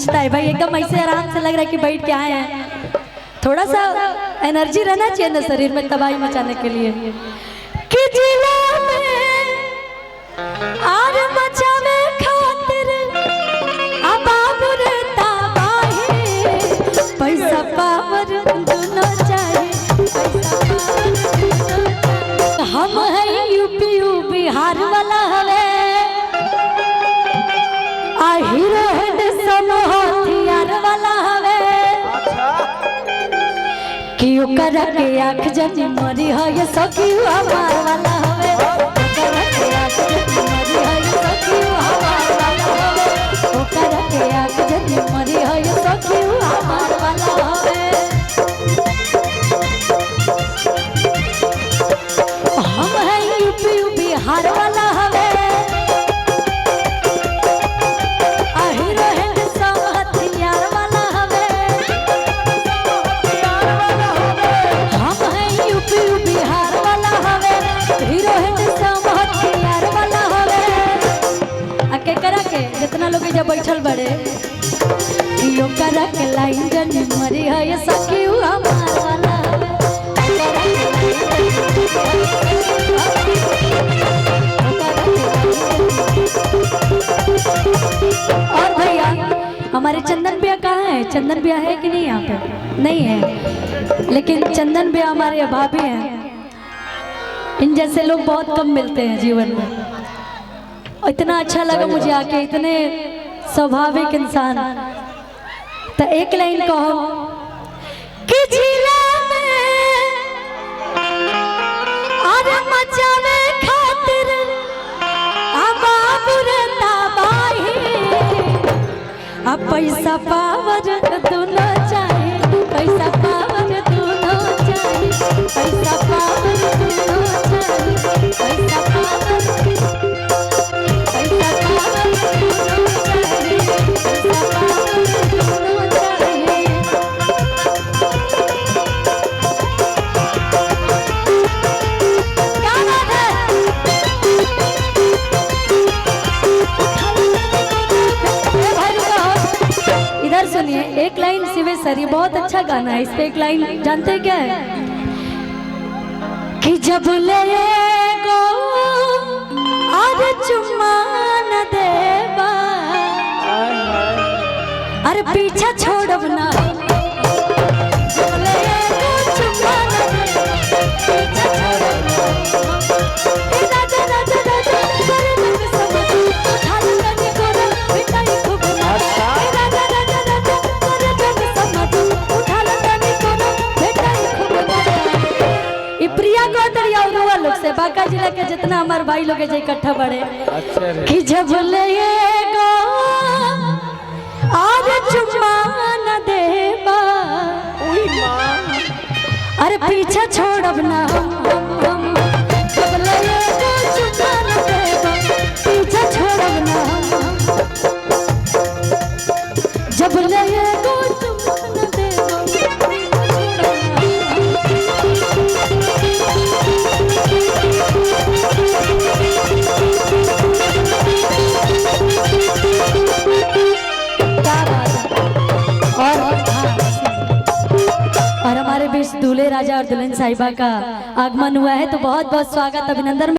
पूछता है भाई एकदम ऐसे आराम से लग रहा है कि बैठ के आए हैं, थोड़ा सा एनर्जी रहना चाहिए ना शरीर में तबाही मचाने के लिए। कि जिला में आर मचावे खातिर अबाबुर तबाही, पैसा पावर दोनों चाहिए, हम है यूपी बिहार वाला हवे आ हीरो हथियार वाला हवे कि ओकर के आँख जनी मरी है ये सखी हमार वाला हवे, ओकर के आँख जनी मरी है ये सखी हमार वाला हवे, ओकर के आँख जनी मरी है ये सखी हमार वाला हवे। हम है यूपी बिहार वाला हवे जितना लोग जब बैठल बड़े यो करा के लाइन जनी मरी है ये सखी हमार वाला और भैया हमारे चंदन भैया कहाँ है? चंदन भैया है कि नहीं? यहाँ पे नहीं है, लेकिन चंदन भैया हमारे भाभी हैं। इन जैसे लोग बहुत कम मिलते हैं जीवन में। इतना अच्छा लगा मुझे आके, इतने स्वाभाविक इंसान। तो एक लाइन कहो कि जिला में अरे मचावे खातिर अबाबुर तबाही, अब पैसा पावर दोनों चाहिए, पैसा पावर दोनों चाहिए, पैसा पावर दोनों चाहिए, पैसा पावर एक लाइन शिवे सर, ये बहुत अच्छा गाना है, इस पे एक लाइन जानते हैं क्या है? कि जब ले गो और चुम्मा न देबा, अरे पीछा छोड़ब ना, जब ले गो चुम्मा न देबा, पीछा छोड़ब ना, राजा राजा राजा करे जग समझ, उठा लनी करो बिटाई खूब ना, राजा राजा राजा करे जग समझ, उठा लनी करो बिटाई खूब ना। ये प्रिया गोदरिया और लोग से बांका जिला के जितना हमारे भाई लोग जो इकट्ठा बड़े कि जब ले गो और चुम्मा न देबा, अरे पीछा छोड़ब ना, जब ले गो चुम्मा न देबा, पीछा छोड़ब ना, जब ले गो चुम्मा न देबा। और हमारे बीच दूल्हे राजा और दुल्हन साहिबा का आगमन हुआ है, तो बहुत बहुत स्वागत अभिनंदन।